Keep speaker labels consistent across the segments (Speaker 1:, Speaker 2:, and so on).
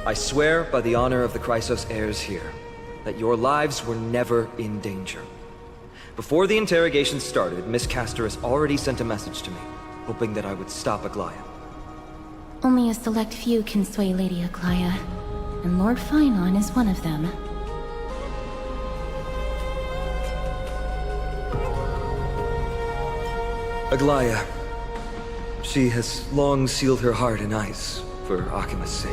Speaker 1: I swear by the honor of the Chrysos heirs here, that your lives were never in danger. Before the interrogation started, Miss Castor has already sent a message to me, hoping that I would stop Aglaya.
Speaker 2: Only a select few can sway Lady Aglaya, and Lord Finon is one of them.
Speaker 1: Aglaya. She has long sealed her heart in ice, for Akima's sake.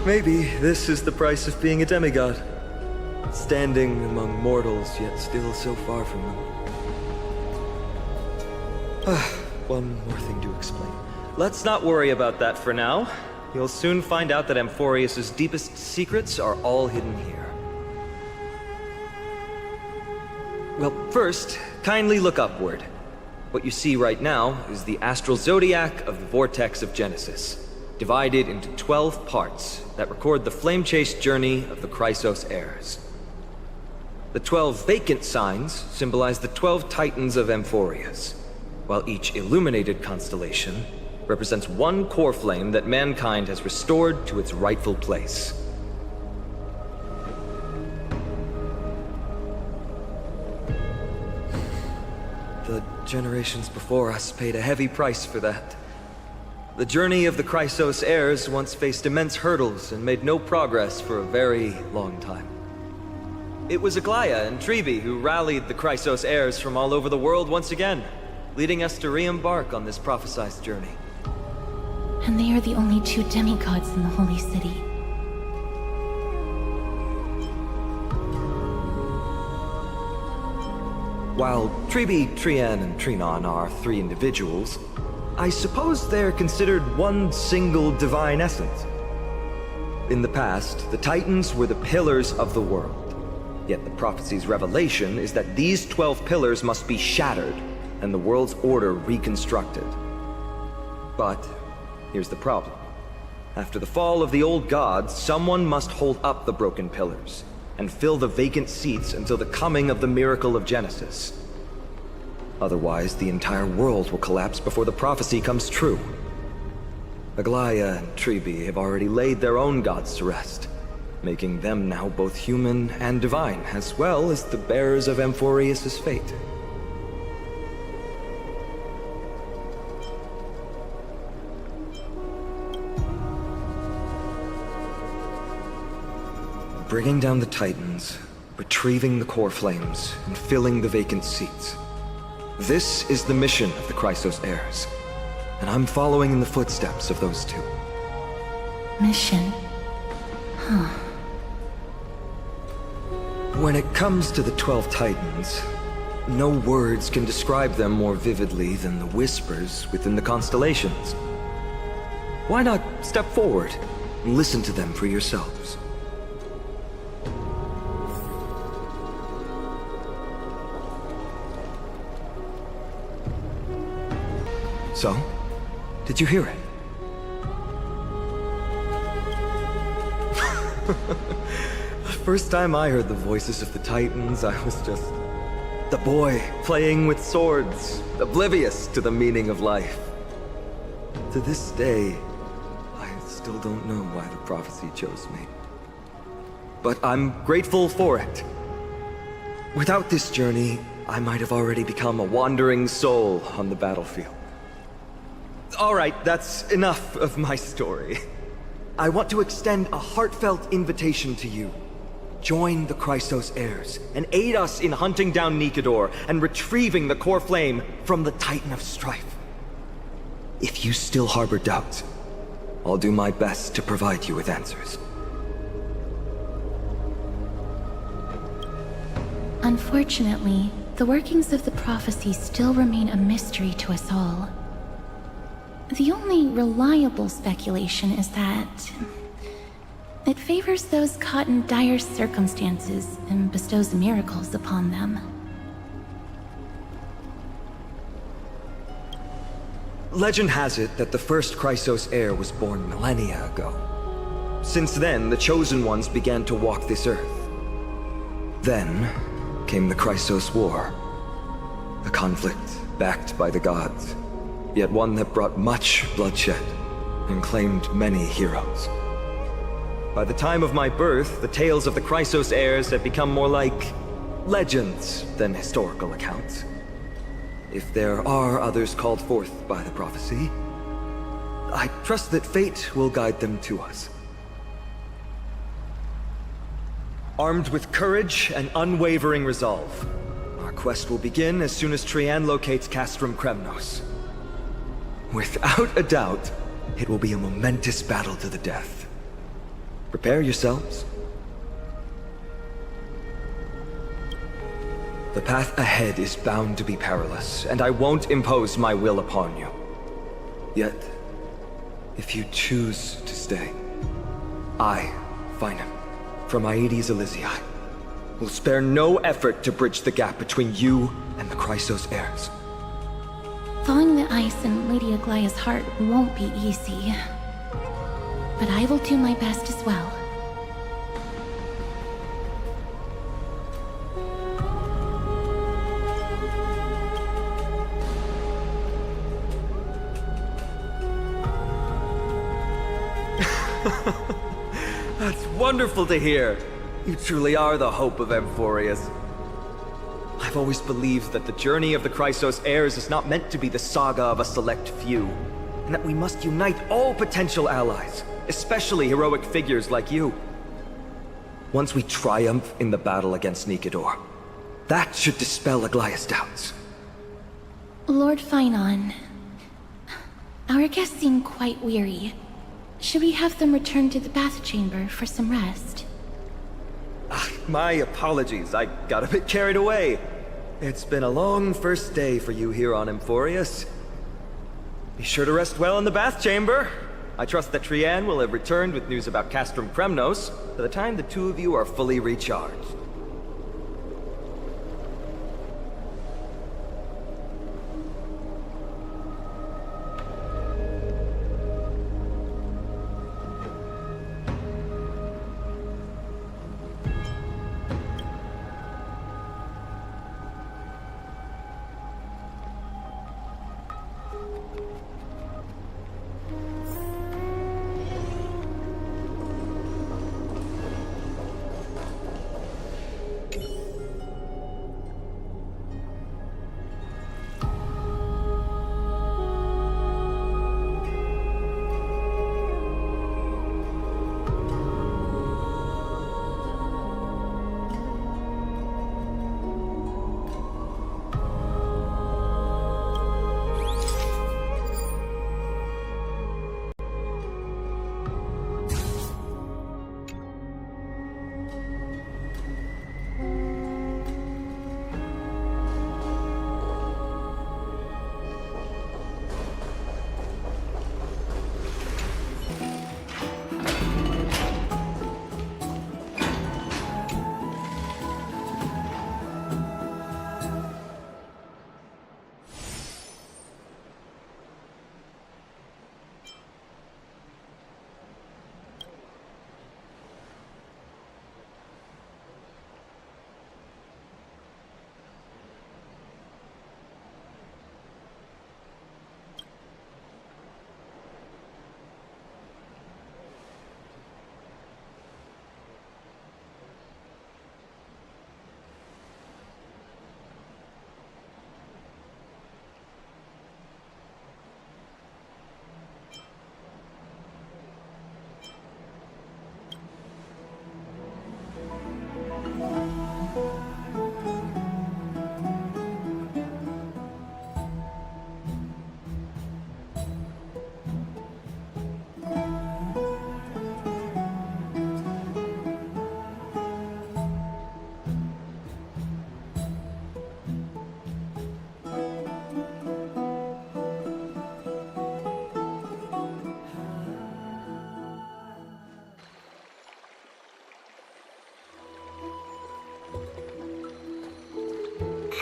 Speaker 1: Maybe this is the price of being a demigod. Standing among mortals, yet still so far from them. One more thing to explain. Let's not worry about that for now. You'll soon find out that Amphorius's deepest secrets are all hidden here. Well, first, kindly look upward. What you see right now is the astral zodiac of the Vortex of Genesis, divided into 12 parts that record the flame-chased journey of the Chrysos heirs. The 12 vacant signs symbolize the 12 titans of Amphorius, while each illuminated constellation represents one core flame that mankind has restored to its rightful place. The generations before us paid a heavy price for that. The journey of the Chrysos heirs once faced immense hurdles and made no progress for a very long time. It was Aglaya and Trebi who rallied the Chrysos heirs from all over the world once again, leading us to re-embark on this prophesized journey.
Speaker 2: And they are the only two demigods in the Holy City.
Speaker 1: While Trebi, Trian, and Trinon are 3 individuals, I suppose they're considered one single divine essence. In the past, the Titans were the pillars of the world. Yet the prophecy's revelation is that these 12 pillars must be shattered, and the world's order reconstructed. But here's the problem. After the fall of the old gods, someone must hold up the broken pillars, and fill the vacant seats until the coming of the miracle of Genesis. Otherwise, the entire world will collapse before the prophecy comes true. Aglaya and Trebi have already laid their own gods to rest, making them now both human and divine, as well as the bearers of Amphorius' fate. Bringing down the Titans, retrieving the core flames, and filling the vacant seats. This is the mission of the Chrysos heirs, and I'm following in the footsteps of those two.
Speaker 2: Mission? Huh.
Speaker 1: When it comes to the 12 Titans, no words can describe them more vividly than the whispers within the constellations. Why not step forward and listen to them for yourselves? So, did you hear it? The first time I heard the voices of the Titans, I was just the boy playing with swords, oblivious to the meaning of life. To this day, I still don't know why the prophecy chose me. But I'm grateful for it. Without this journey, I might have already become a wandering soul on the battlefield. All right, that's enough of my story. I want to extend a heartfelt invitation to you. Join the Chrysos heirs and aid us in hunting down Nikedor and retrieving the core flame from the Titan of Strife. If you still harbor doubts, I'll do my best to provide you with answers.
Speaker 2: Unfortunately, the workings of the prophecy still remain a mystery to us all. The only reliable speculation is that it favors those caught in dire circumstances and bestows miracles upon them.
Speaker 1: Legend has it that the first Chrysos heir was born millennia ago. Since then, the Chosen Ones began to walk this earth. Then came the Chrysos War, a conflict backed by the gods, yet one that brought much bloodshed. and claimed many heroes. By the time of my birth, the tales of the Chrysos heirs had become more like legends than historical accounts. If there are others called forth by the prophecy, I trust that fate will guide them to us. Armed with courage and unwavering resolve, our quest will begin as soon as Trian locates Castrum Kremnos. Without a doubt, it will be a momentous battle to the death. Prepare yourselves. The path ahead is bound to be perilous, and I won't impose my will upon you. Yet, if you choose to stay, I, Finam, from Aedes Elysiae, will spare no effort to bridge the gap between you and the Chrysos heirs.
Speaker 2: Thawing the ice in Lady Aglaya's heart won't be easy, but I will do my best as well.
Speaker 1: That's wonderful to hear. You truly are the hope of Amphorius. I've always believed that the journey of the Chrysos heirs is not meant to be the saga of a select few, and that we must unite all potential allies, especially heroic figures like you. Once we triumph in the battle against Nikedor, that should dispel Aglaya's doubts.
Speaker 2: Lord Finon, our guests seem quite weary. Should we have them return to the bath chamber for some rest?
Speaker 1: My apologies, I got a bit carried away. It's been a long first day for you here on Amphorius. Be sure to rest well in the bath chamber. I trust that Trian will have returned with news about Castrum Kremnos by the time the two of you are fully recharged.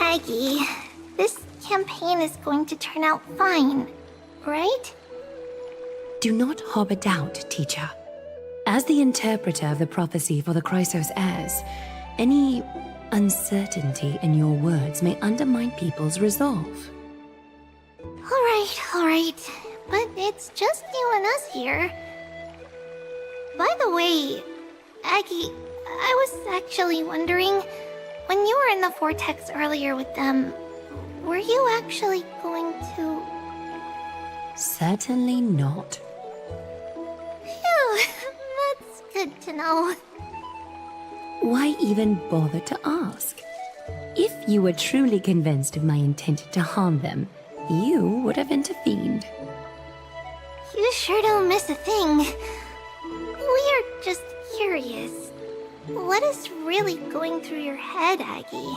Speaker 3: Aggie, this campaign is going to turn out fine, right?
Speaker 4: Do not harbor doubt, teacher. As the interpreter of the prophecy for the Chrysos heirs, any uncertainty in your words may undermine people's resolve.
Speaker 3: All right. but it's just you and us here. By the way, Aggie, I was actually wondering, when you were in the vortex earlier with them, were you actually going to...
Speaker 4: Certainly not.
Speaker 3: Phew, that's good to know.
Speaker 4: Why even bother to ask? If you were truly convinced of my intent to harm them, you would have intervened.
Speaker 3: You sure don't miss a thing. We're just curious. What is really going through your head, Aggie?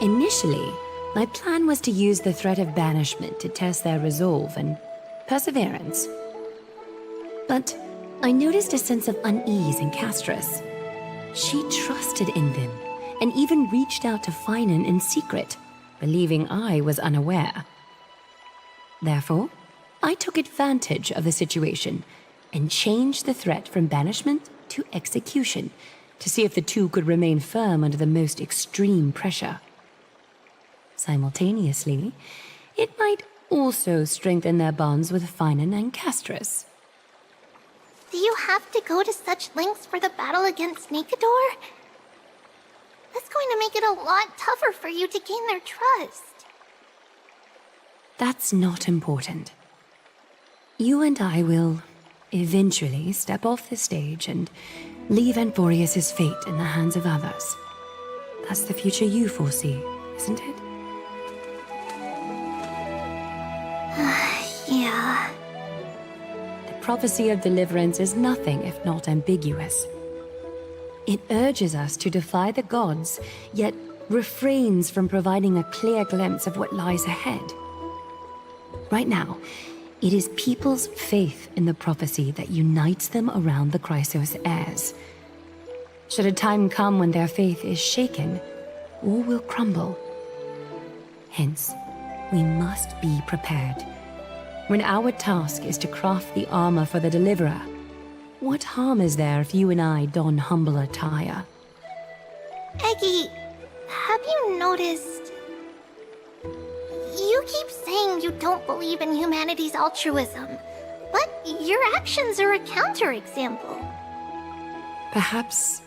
Speaker 4: Initially, my plan was to use the threat of banishment to test their resolve and perseverance. But I noticed a sense of unease in Castris. She trusted in them, and even reached out to Finan in secret, believing I was unaware. Therefore, I took advantage of the situation and changed the threat from banishment to execution to see if the two could remain firm under the most extreme pressure. Simultaneously, it might also strengthen their bonds with Finan and Castris.
Speaker 3: Do you have to go to such lengths for the battle against Nakador? That's going to make it a lot tougher for you to gain their trust.
Speaker 4: That's not important. You and I will eventually step off the stage and leave Anthorius' fate in the hands of others. That's the future you foresee, isn't it?
Speaker 3: Yeah.
Speaker 4: The prophecy of deliverance is nothing if not ambiguous. It urges us to defy the gods, yet refrains from providing a clear glimpse of what lies ahead. Right now, it is people's faith in the prophecy that unites them around the Chrysos heirs. Should a time come when their faith is shaken, all will crumble. Hence, we must be prepared. When our task is to craft the armor for the Deliverer, what harm is there if you and I don humble attire?
Speaker 3: Eggie, have you noticed... You keep saying you don't believe in humanity's altruism, but your actions are a counterexample.
Speaker 4: Perhaps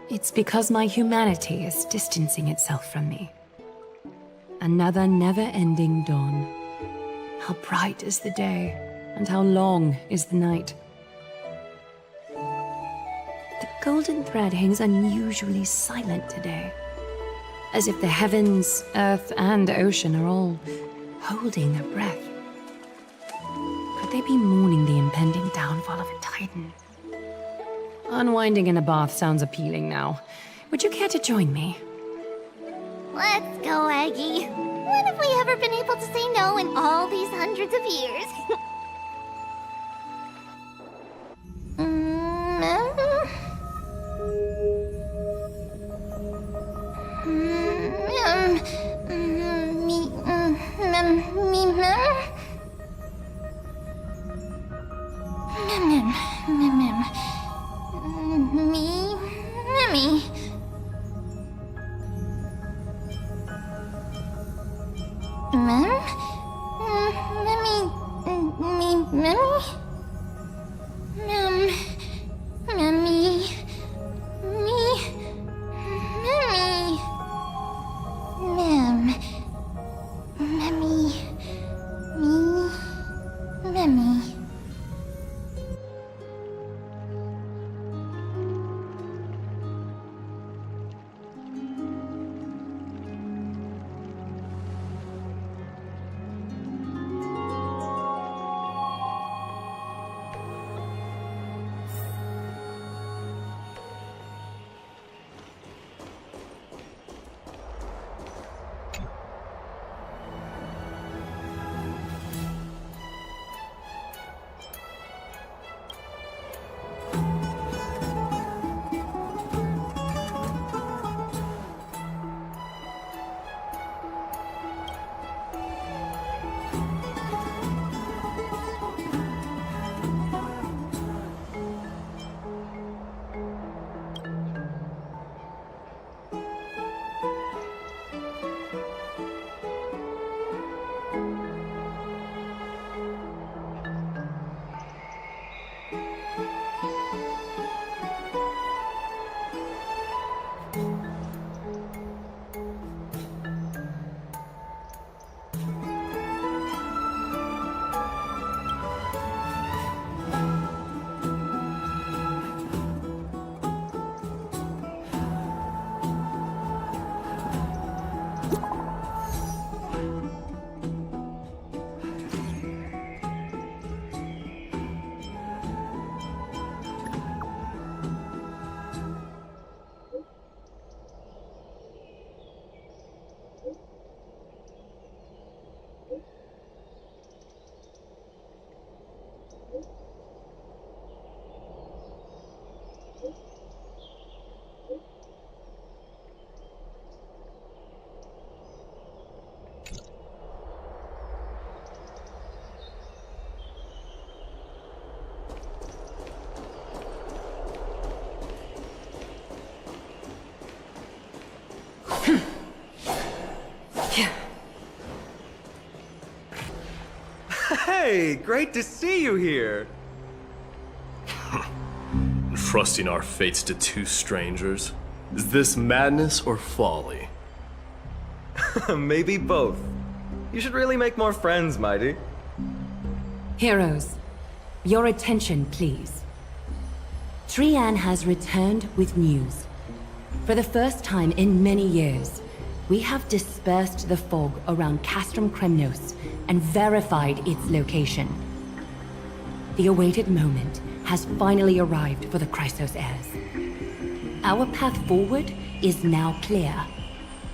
Speaker 4: it's because my humanity is distancing itself from me. Another never-ending dawn. How bright is the day, and how long is the night. The golden thread hangs unusually silent today, as if the heavens, earth, and ocean are all holding their breath. Could they be mourning the impending downfall of a titan? Unwinding in a bath sounds appealing now. Would you care to join me?
Speaker 3: Let's go, Aggie. When have we ever been able to say no in all these hundreds of years?
Speaker 1: Hey, great to see you here.
Speaker 5: Trusting our fates to two strangers? Is this madness or folly?
Speaker 1: Maybe both. You should really make more friends, Mighty.
Speaker 4: Heroes, your attention, please. Trian has returned with news. For the first time in many years, we have dispersed the fog around Castrum Kremnos and verified its location. The awaited moment has finally arrived for the Chrysos heirs. Our path forward is now clear.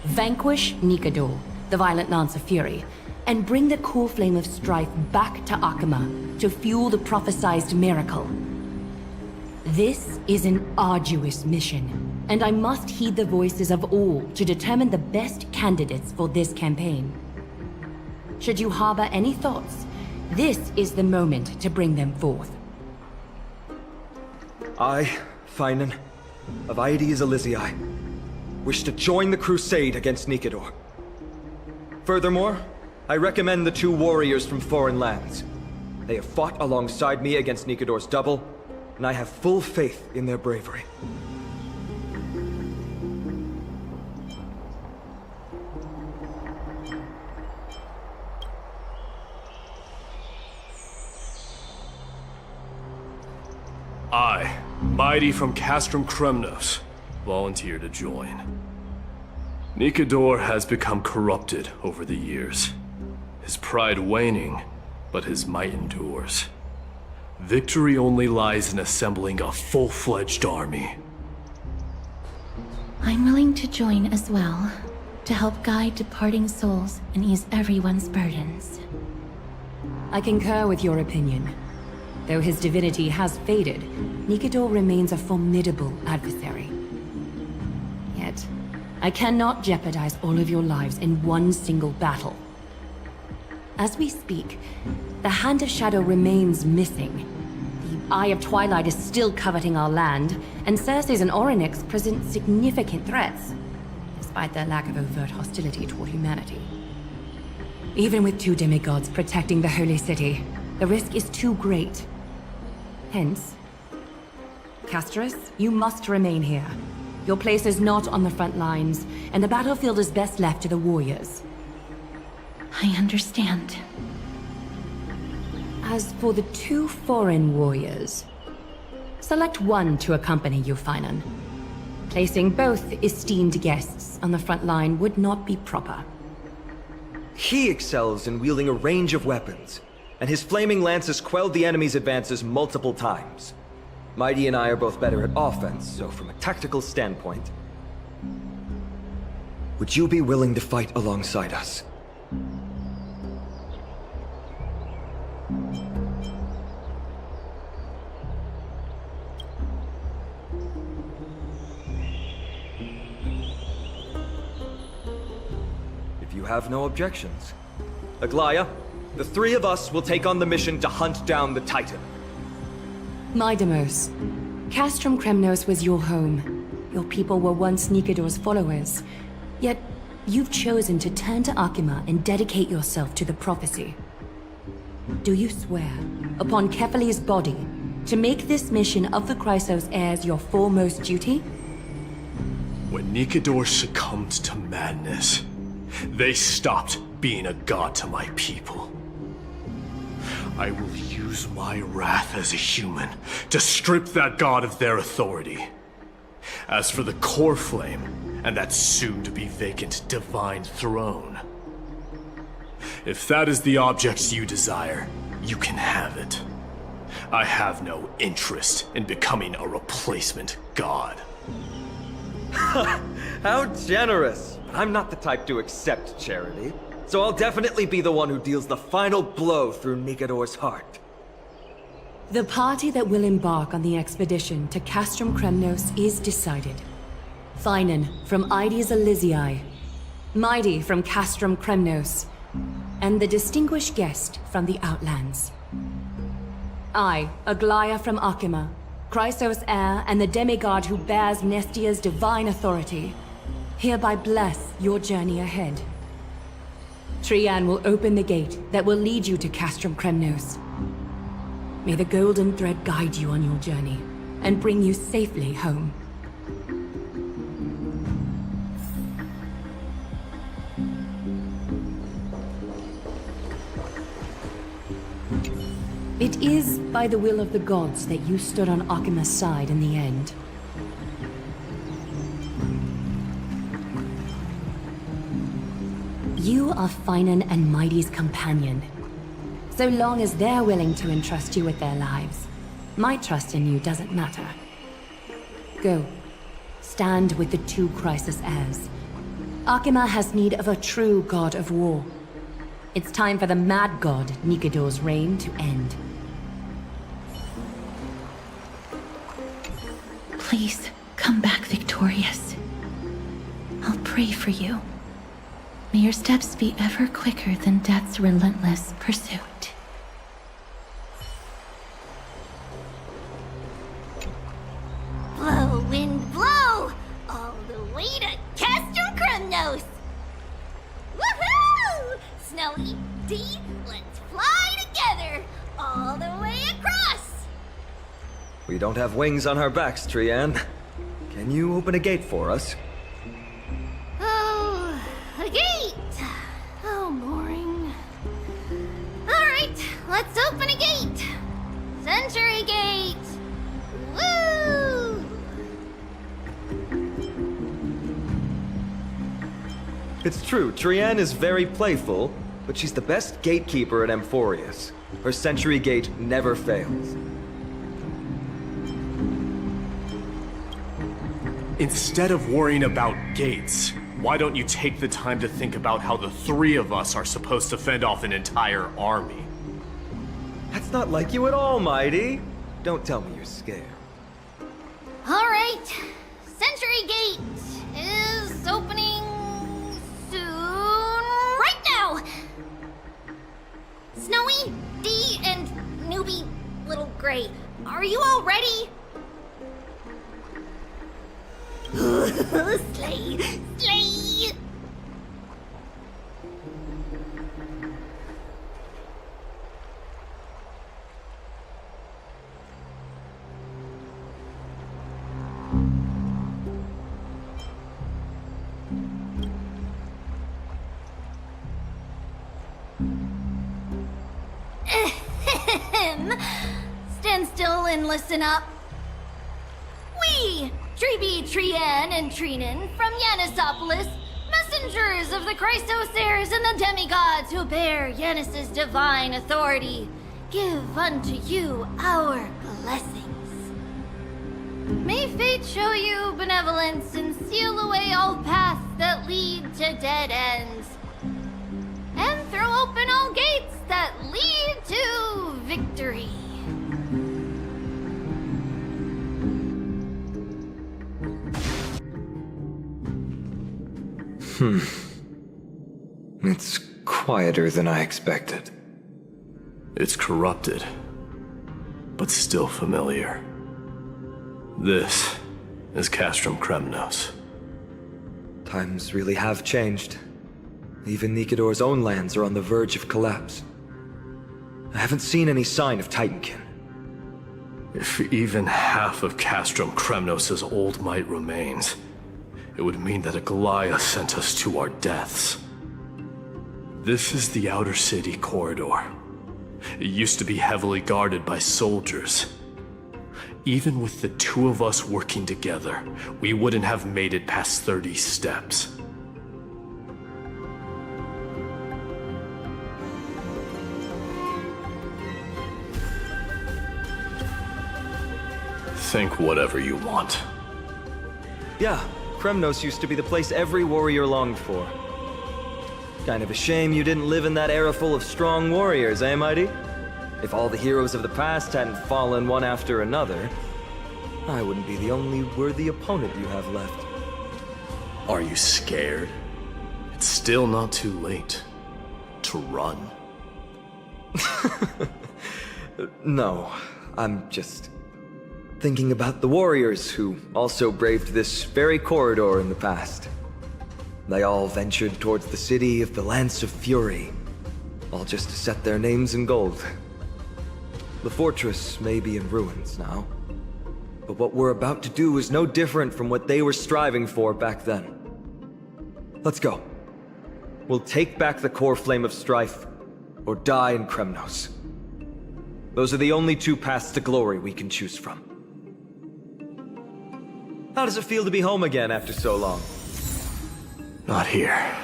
Speaker 4: Vanquish Nikador, the Violent Lance of Fury, and bring the cool flame of strife back to Akama to fuel the prophesized miracle. This is an arduous mission, and I must heed the voices of all to determine the best candidates for this campaign. Should you harbor any thoughts, this is the moment to bring them forth.
Speaker 1: I, Finan, of Aedes Elysiae, wish to join the crusade against Nikador. Furthermore, I recommend the two warriors from foreign lands. They have fought alongside me against Nikador's double, and I have full faith in their bravery.
Speaker 5: I, Mighty from Castrum Kremnos, volunteer to join. Nikador has become corrupted over the years. His pride waning, but his might endures. Victory only lies in assembling a full-fledged army.
Speaker 2: I'm willing to join as well, to help guide departing souls and ease everyone's burdens.
Speaker 4: I concur with your opinion. Though his divinity has faded, Nikador remains a formidable adversary. Yet, I cannot jeopardize all of your lives in one single battle. As we speak, the Hand of Shadow remains missing. The Eye of Twilight is still coveting our land, and Circes and Orynyx present significant threats, despite their lack of overt hostility toward humanity. Even with two demigods protecting the Holy City, the risk is too great. Hence, Castris, you must remain here. Your place is not on the front lines, and the battlefield is best left to the warriors.
Speaker 2: I understand.
Speaker 4: As for the two foreign warriors, select one to accompany you, Finan. Placing both esteemed guests on the front line would not be proper.
Speaker 1: He excels in wielding a range of weapons, and his flaming lance has quelled the enemy's advances multiple times. Mighty and I are both better at offense, so from a tactical standpoint... Would you be willing to fight alongside us? If you have no objections. Aglaya, the three of us will take on the mission to hunt down the Titan.
Speaker 4: Mydamos, Castrum Kremnos was your home. Your people were once Nikador's followers. Yet, you've chosen to turn to Akima and dedicate yourself to the prophecy. Do you swear, upon Kefali's body, to make this mission of the Chrysos heirs your foremost duty?
Speaker 5: When Nikador succumbed to madness, they stopped being a god to my people. I will use my wrath as a human to strip that god of their authority. As for the core flame and that soon-to-be vacant divine throne, if that is the object you desire, you can have it. I have no interest in becoming a replacement god.
Speaker 1: How generous! I'm not the type to accept charity, so I'll definitely be the one who deals the final blow through Nikador's heart.
Speaker 4: The party that will embark on the expedition to Castrum Kremnos is decided. Finan from Ides Elysiae, Mighty from Castrum Kremnos, and the distinguished guest from the Outlands. I, Aglaia from Akima, Chrysos heir and the demigod who bears Nestia's divine authority, hereby bless your journey ahead. Trian will open the gate that will lead you to Castrum Kremnos. May the golden thread guide you on your journey and bring you safely home. It is by the will of the gods that you stood on Akima's side in the end. You are Finan and Mighty's companion. So long as they're willing to entrust you with their lives, my trust in you doesn't matter. Go. Stand with the two Chrysos heirs. Akima has need of a true god of war. It's time for the mad god Nikador's reign to end.
Speaker 2: Please, come back victorious. I'll pray for you. May your steps be ever quicker than death's relentless pursuit.
Speaker 3: Blow, wind, blow! All the way to Castrum Kremnos! Woohoo! Snowy D, let's fly together! All the way across!
Speaker 1: We don't have wings on our backs, Trian. Can you open a gate for us?
Speaker 3: Oh, a gate! Oh, boring. Alright, let's open a gate! Century Gate! Woo!
Speaker 1: It's true, Trian is very playful, but she's the best gatekeeper at Amphorius. Her Century Gate never fails.
Speaker 5: Instead of worrying about gates, why don't you take the time to think about how the three of us are supposed to fend off an entire army?
Speaker 1: That's not like you at all, Mighty. Don't tell me you're scared.
Speaker 3: Alright, Century Gate is opening soon. Right now! Snowy, D, and newbie Little Gray, are you all ready? Slay! Slay! Stand still and listen up. We, Treeby, Trian, and Trinan from Yanisopolis, messengers of the Chrysos heirs and the demigods who bear Yanis's divine authority, give unto you our blessings. May fate show you benevolence and seal away all paths that lead to dead ends, and throw open all gates that lead to victory.
Speaker 1: It's quieter than I expected.
Speaker 5: It's corrupted, but still familiar. This is Castrum Kremnos.
Speaker 1: Times really have changed. Even Nikador's own lands are on the verge of collapse. I haven't seen any sign of Titankin.
Speaker 5: If even half of Castrum Kremnos' old might remains, it would mean that a Goliath sent us to our deaths. This is the Outer City corridor. It used to be heavily guarded by soldiers. Even with the two of us working together, we wouldn't have made it past 30 steps. Think whatever you want.
Speaker 1: Yeah, Kremnos used to be the place every warrior longed for. Kind of a shame you didn't live in that era full of strong warriors, eh, Mighty? If all the heroes of the past hadn't fallen one after another, I wouldn't be the only worthy opponent you have left.
Speaker 5: Are you scared? It's still not too late to run.
Speaker 1: No, I'm just thinking about the warriors who also braved this very corridor in the past. They all ventured towards the city of the Lance of Fury, all just to set their names in gold. The fortress may be in ruins now, but what we're about to do is no different from what they were striving for back then. Let's go. We'll take back the core flame of strife, or die in Kremnos. Those are the only two paths to glory we can choose from. How does it feel to be home again after so long?
Speaker 5: Not here.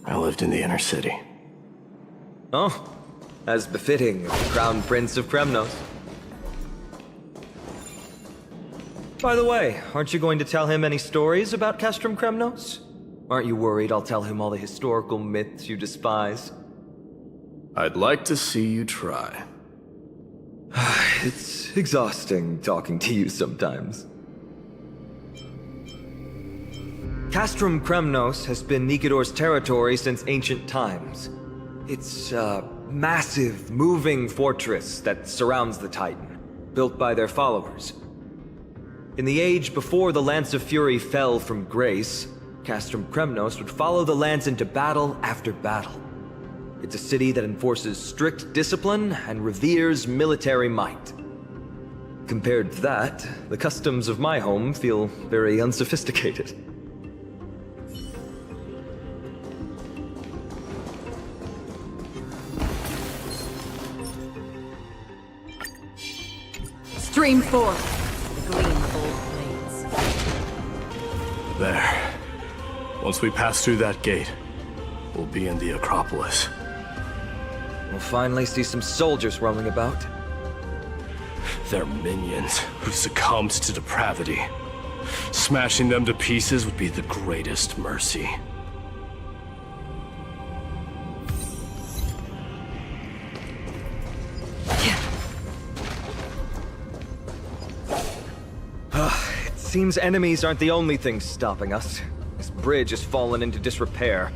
Speaker 5: I lived in the inner city.
Speaker 1: Oh, as befitting of the Crown Prince of Kremnos. By the way, aren't you going to tell him any stories about Castrum Kremnos? Aren't you worried I'll tell him all the historical myths you despise?
Speaker 5: I'd like to see you try.
Speaker 1: It's exhausting talking to you sometimes. Castrum Kremnos has been Nikador's territory since ancient times. It's a massive, moving fortress that surrounds the Titan, built by their followers. In the age before the Lance of Fury fell from grace, Castrum Kremnos would follow the Lance into battle after battle. It's a city that enforces strict discipline and reveres military might. Compared to that, the customs of my home feel very unsophisticated.
Speaker 6: Stream forth, the gleam of old blades.
Speaker 5: There. Once we pass through that gate, we'll be in the Acropolis.
Speaker 1: We'll finally see some soldiers roaming about.
Speaker 5: They're minions who succumbed to depravity. Smashing them to pieces would be the greatest mercy.
Speaker 1: It seems enemies aren't the only things stopping us. This bridge has fallen into disrepair.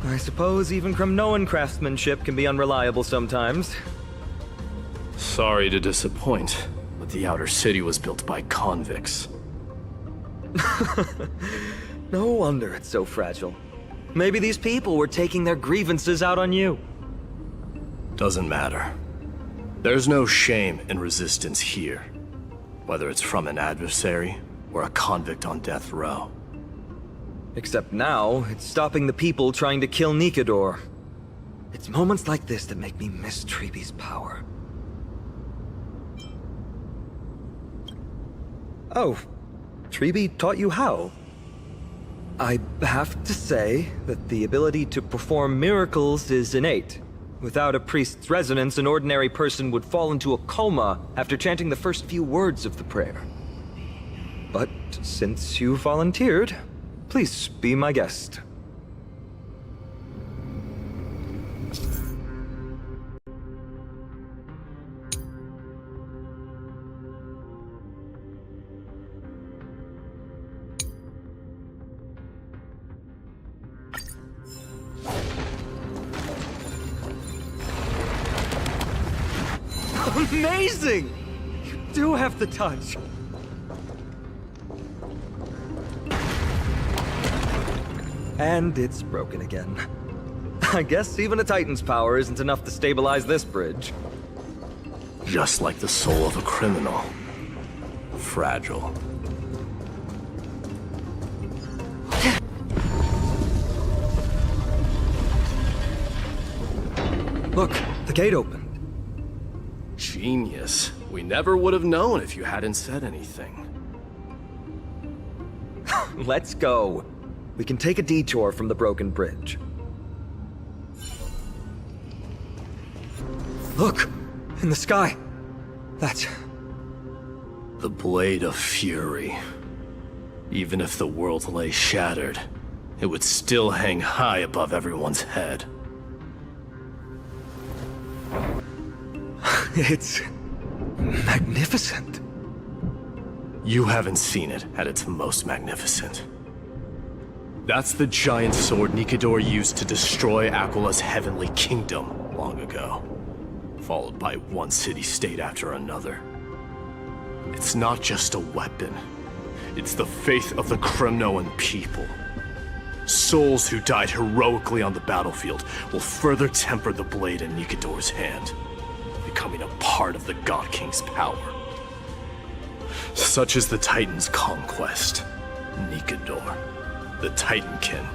Speaker 1: I suppose even Kremnoan craftsmanship can be unreliable sometimes.
Speaker 5: Sorry to disappoint, but the Outer City was built by convicts.
Speaker 1: No wonder it's so fragile. Maybe these people were taking their grievances out on you.
Speaker 5: Doesn't matter. There's no shame in resistance here, whether it's from an adversary or a convict on death row.
Speaker 1: Except now, it's stopping the people trying to kill Nikador. It's moments like this that make me miss Treeby's power. Oh, Treeby taught you how? I have to say that the ability to perform miracles is innate. Without a priest's resonance, an ordinary person would fall into a coma after chanting the first few words of the prayer. But since you volunteered, please be my guest. Amazing! You do have the touch. And it's broken again. I guess even a Titan's power isn't enough to stabilize this bridge.
Speaker 5: Just like the soul of a criminal. Fragile.
Speaker 1: Look, the gate opened.
Speaker 5: Genius. We never would have known if you hadn't said anything.
Speaker 1: Let's go. We can take a detour from the broken bridge. Look! In the sky! That's...
Speaker 5: The Blade of Fury. Even if the world lay shattered, it would still hang high above everyone's head.
Speaker 1: It's... magnificent.
Speaker 5: You haven't seen it at its most magnificent. That's the giant sword Nikador used to destroy Aquala's heavenly kingdom long ago, followed by one city-state after another. It's not just a weapon. It's the faith of the Kremnoan people. Souls who died heroically on the battlefield will further temper the blade in Nikador's hand, becoming a part of the God King's power. Such is the Titan's conquest. Nikador, the Titankin,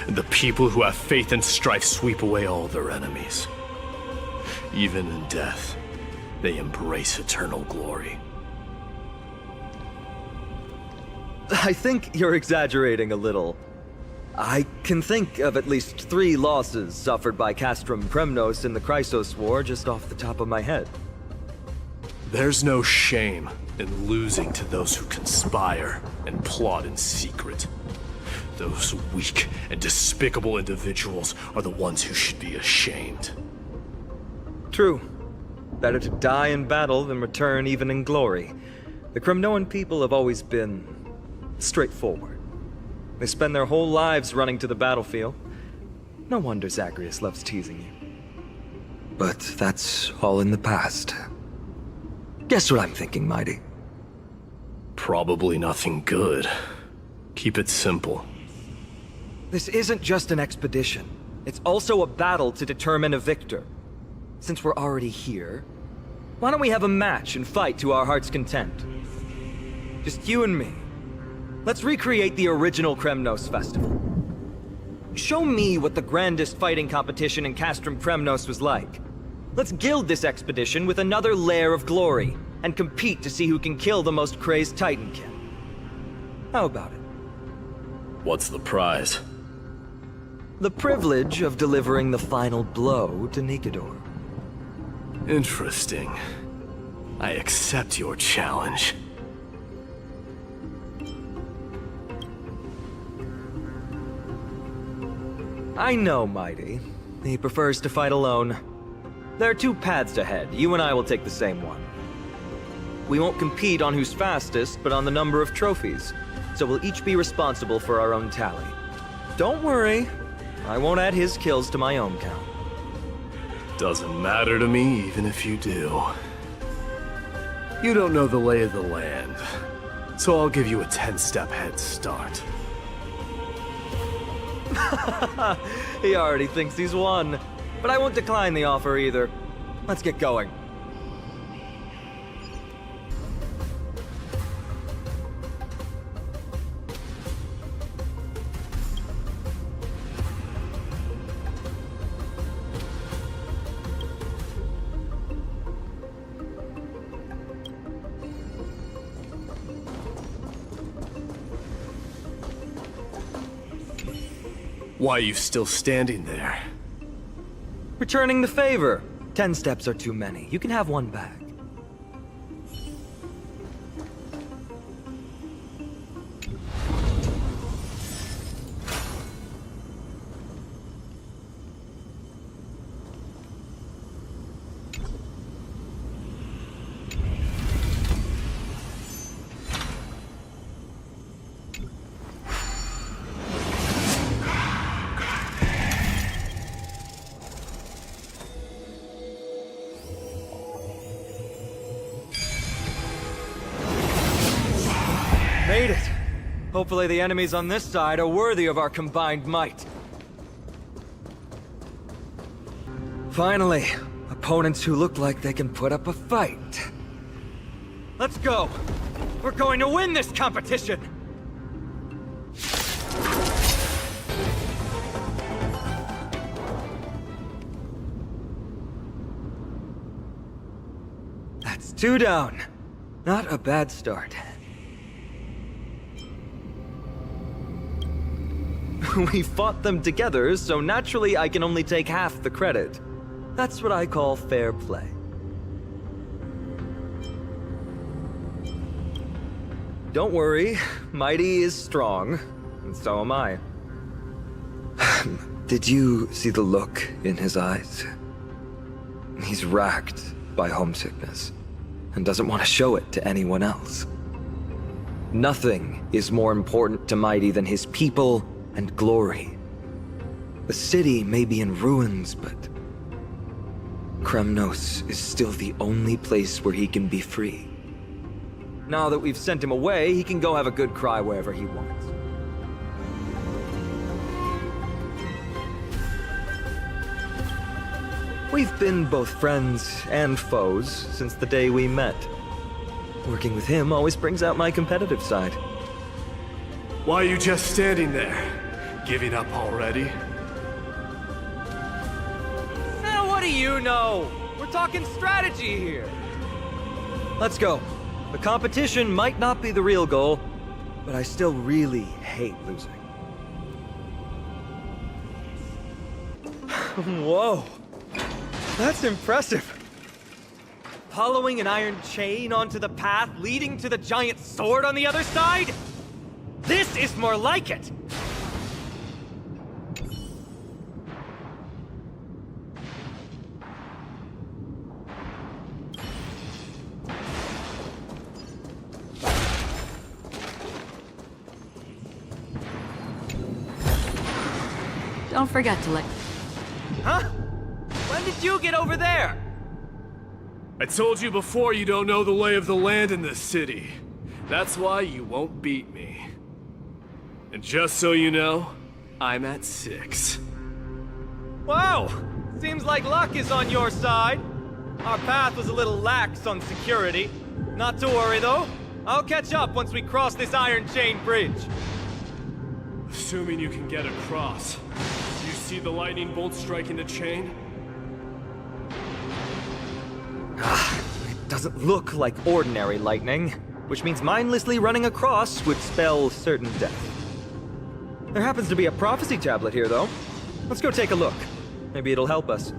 Speaker 5: and the people who have faith and strife sweep away all their enemies. Even in death, they embrace eternal glory.
Speaker 1: I think you're exaggerating a little. I can think of at least 3 losses suffered by Castrum Kremnos in the Chrysos War just off the top of my head.
Speaker 5: There's no shame in losing to those who conspire and plot in secret. Those weak and despicable individuals are the ones who should be ashamed.
Speaker 1: True. Better to die in battle than return even in glory. The Kremnoan people have always been straightforward. They spend their whole lives running to the battlefield. No wonder Zagreus loves teasing you. But that's all in the past. Guess what I'm thinking, Mighty?
Speaker 5: Probably nothing good. Keep it simple.
Speaker 1: This isn't just an expedition. It's also a battle to determine a victor. Since we're already here, why don't we have a match and fight to our heart's content? Just you and me. Let's recreate the original Kremnos festival. Show me what the grandest fighting competition in Castrum Kremnos was like. Let's gild this expedition with another layer of glory, and compete to see who can kill the most crazed Titankin. How about it?
Speaker 5: What's the prize?
Speaker 1: The privilege of delivering the final blow to Nikador.
Speaker 5: Interesting. I accept your challenge.
Speaker 1: I know, Mighty. He prefers to fight alone. There are 2 paths ahead. You and I will take the same one. We won't compete on who's fastest, but on the number of trophies. So we'll each be responsible for our own tally. Don't worry. I won't add his kills to my own count.
Speaker 5: Doesn't matter to me, even if you do. You don't know the lay of the land, so I'll give you a 10-step head start.
Speaker 1: He already thinks he's won. But I won't decline the offer either. Let's get going.
Speaker 5: Why are you still standing there?
Speaker 1: Returning the favor. 10 steps are too many. You can have one back. Made it! Hopefully the enemies on this side are worthy of our combined might. Finally, opponents who look like they can put up a fight. Let's go! We're going to win this competition! 2 down. Not a bad start. We fought them together, so naturally I can only take half the credit. That's what I call fair play. Don't worry, Mighty is strong, and so am I. Did you see the look in his eyes? He's racked by homesickness, and doesn't want to show it to anyone else. Nothing is more important to Mighty than his people and glory. The city may be in ruins, but Kremnos is still the only place where he can be free. Now that we've sent him away, he can go have a good cry wherever he wants. We've been both friends and foes since the day we met. Working with him always brings out my competitive side.
Speaker 5: Why are you just standing there? Giving up already?
Speaker 1: What do you know? We're talking strategy here. Let's go. The competition might not be the real goal, but I still really hate losing. Whoa. That's impressive. Following an iron chain onto the path leading to the giant sword on the other side? This is more like it!
Speaker 6: Don't forget to let...
Speaker 1: Huh? When did you get over there?
Speaker 5: I told you before you don't know the lay of the land in this city. That's why you won't beat me. And just so you know, I'm at 6.
Speaker 1: Wow! Seems like luck is on your side. Our path was a little lax on security. Not to worry, though. I'll catch up once we cross this iron chain bridge.
Speaker 5: Assuming you can get across. Do you see the lightning bolt striking the chain?
Speaker 1: It doesn't look like ordinary lightning, which means mindlessly running across would spell certain death. There happens to be a prophecy tablet here, though. Let's go take a look. Maybe it'll help us.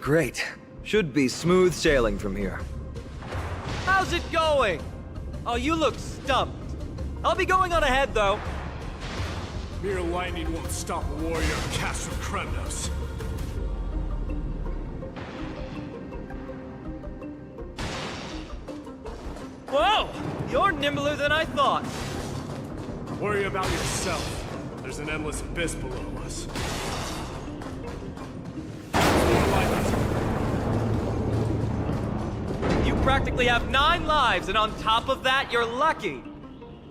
Speaker 1: Great. Should be smooth sailing from here. How's it going? Oh, you look stumped. I'll be going on ahead, though.
Speaker 5: Mere lightning won't stop a warrior of Castle Kremnos.
Speaker 1: Whoa! You're nimbler than I thought.
Speaker 5: Worry about yourself. There's an endless abyss below us.
Speaker 1: You practically have 9 lives, and on top of that, you're lucky.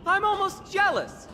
Speaker 1: I'm almost jealous.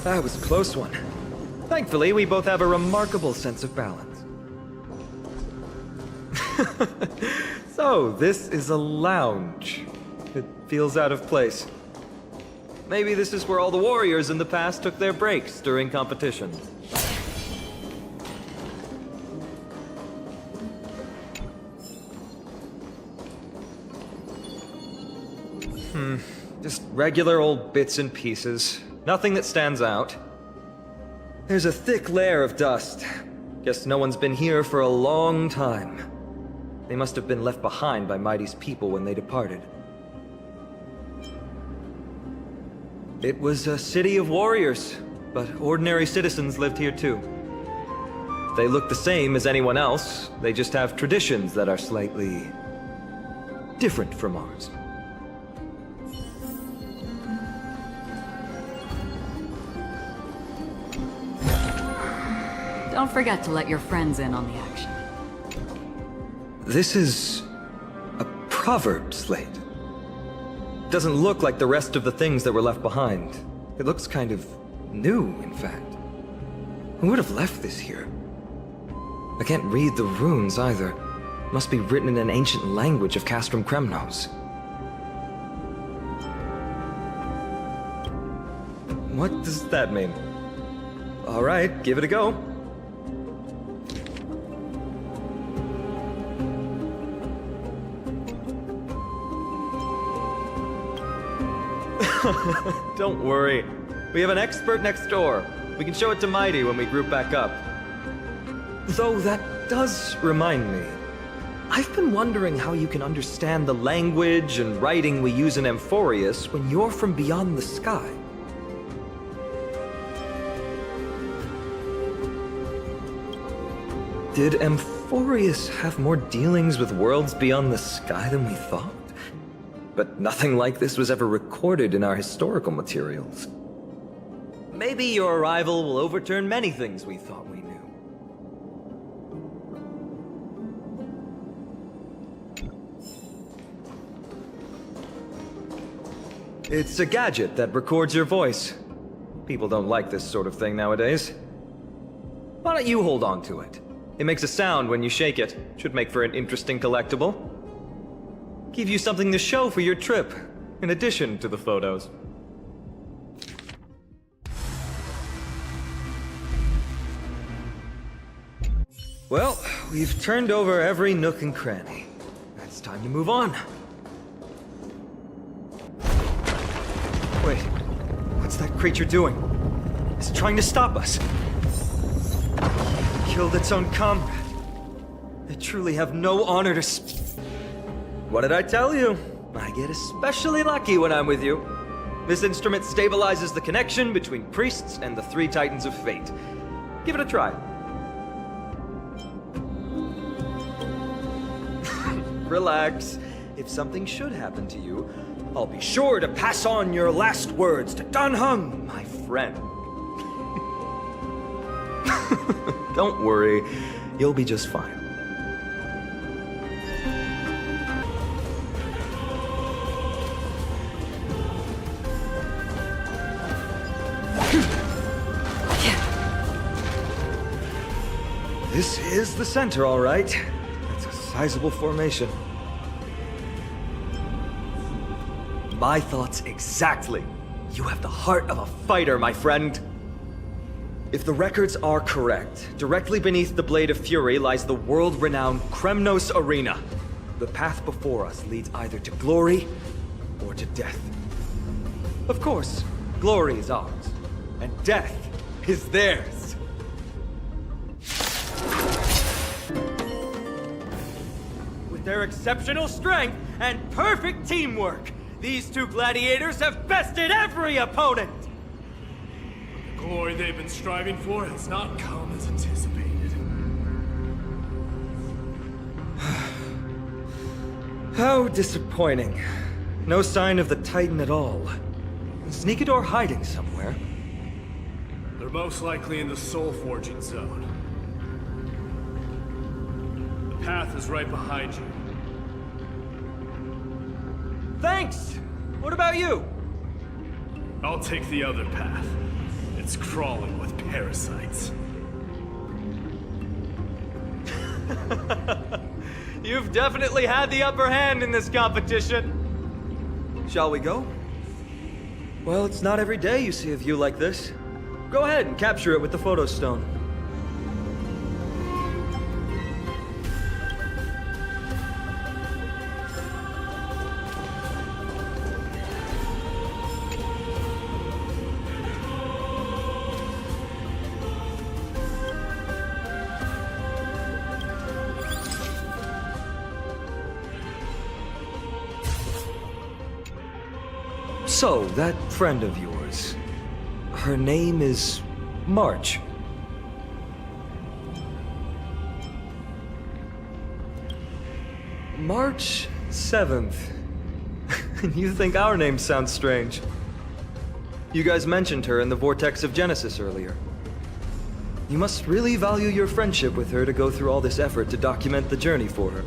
Speaker 1: That was a close one. Thankfully, we both have a remarkable sense of balance. So, this is a lounge. It feels out of place. Maybe this is where all the warriors in the past took their breaks during competitions. Just regular old bits and pieces. Nothing that stands out. There's a thick layer of dust. Guess no one's been here for a long time. They must have been left behind by Mighty's people when they departed. It was a city of warriors, but ordinary citizens lived here too. They look the same as anyone else, they just have traditions that are slightly different from ours.
Speaker 6: Don't forget to let your friends in on the action.
Speaker 1: This is a proverb slate. Doesn't look like the rest of the things that were left behind. It looks kind of new, in fact. Who would have left this here? I can't read the runes either. Must be written in an ancient language of Castrum Kremnos. What does that mean? All right, give it a go. Don't worry. We have an expert next door. We can show it to Mighty when we group back up. Though that does remind me. I've been wondering how you can understand the language and writing we use in Amphorius when you're from beyond the sky. Did Amphorius have more dealings with worlds beyond the sky than we thought? But nothing like this was ever recorded in our historical materials. Maybe your arrival will overturn many things we thought we knew. It's a gadget that records your voice. People don't like this sort of thing nowadays. Why don't you hold on to it? It makes a sound when you shake it. Should make for an interesting collectible. Give you something to show for your trip, in addition to the photos. Well, we've turned over every nook and cranny. It's time to move on. Wait, what's that creature doing? It's trying to stop us. Killed its own comrade. They truly have no honor to What did I tell you? I get especially lucky when I'm with you. This instrument stabilizes the connection between priests and the three titans of fate. Give it a try. Relax. If something should happen to you, I'll be sure to pass on your last words to Dan Heng, my friend. Don't worry, you'll be just fine. This is the center, all right. It's a sizable formation. My thoughts exactly. You have the heart of a fighter, my friend. If the records are correct, directly beneath the Blade of Fury lies the world-renowned Kremnos Arena. The path before us leads either to glory or to death. Of course, glory is ours, and death is theirs. With their exceptional strength and perfect teamwork, these two gladiators have bested every opponent!
Speaker 5: The glory they've been striving for has not come as anticipated.
Speaker 1: How disappointing. No sign of the Titan at all. Is Nikador hiding somewhere?
Speaker 5: They're most likely in the soul forging zone. The path is right behind you.
Speaker 1: Thanks! What about you?
Speaker 5: I'll take the other path. It's crawling with parasites.
Speaker 1: You've definitely had the upper hand in this competition. Shall we go? Well, it's not every day you see a view like this. Go ahead and capture it with the photo stone. So, that friend of yours, her name is March. March 7th. You think our names sound strange? You guys mentioned her in the Vortex of Genesis earlier. You must really value your friendship with her to go through all this effort to document the journey for her.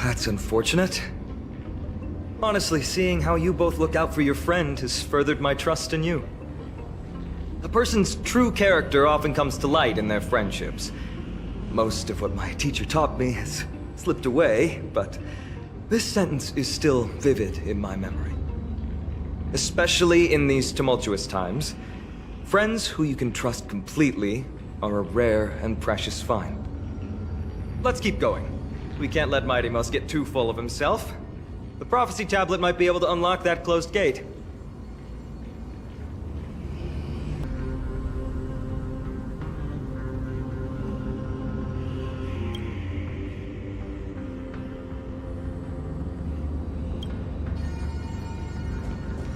Speaker 1: That's unfortunate. Honestly, seeing how you both look out for your friend has furthered my trust in you. A person's true character often comes to light in their friendships. Most of what my teacher taught me has slipped away, but this sentence is still vivid in my memory. Especially in these tumultuous times, friends who you can trust completely are a rare and precious find. Let's keep going. We can't let Mighty Mouse get too full of himself. The prophecy tablet might be able to unlock that closed gate.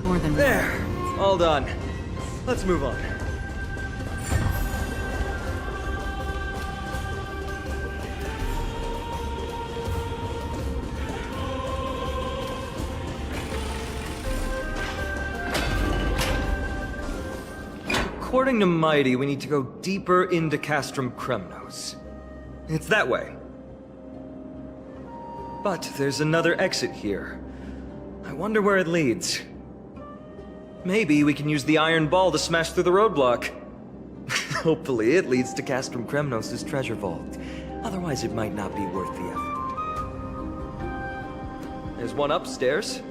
Speaker 6: More than
Speaker 1: There! All done. Let's move on. According to Mighty, we need to go deeper into Castrum Kremnos. It's that way. But there's another exit here. I wonder where it leads. Maybe we can use the iron ball to smash through the roadblock. Hopefully it leads to Castrum Kremnos' treasure vault. Otherwise it might not be worth the effort. There's one upstairs.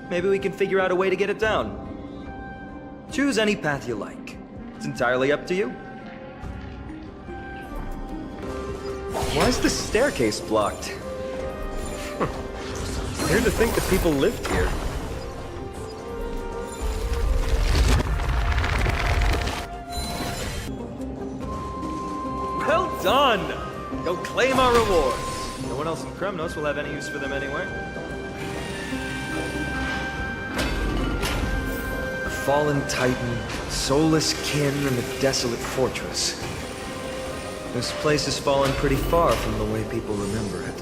Speaker 1: Maybe we can figure out a way to get it down. Choose any path you like. It's entirely up to you. Why is the staircase blocked? Weird to think that people lived here. Well done! Go claim our rewards. No one else in Kremnos will have any use for them anyway. A fallen titan, soulless kin in a desolate fortress. This place has fallen pretty far from the way people remember it.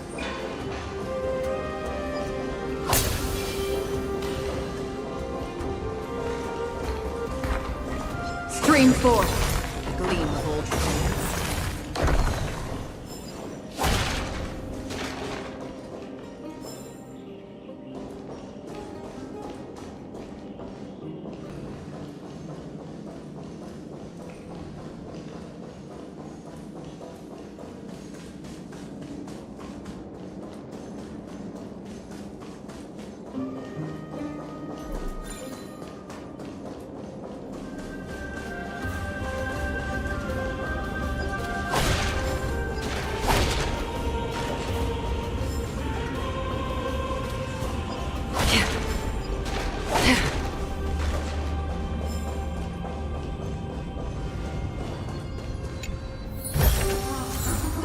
Speaker 6: Stream forth, gleam of old friends.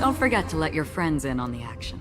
Speaker 6: Don't forget to let your friends in on the action.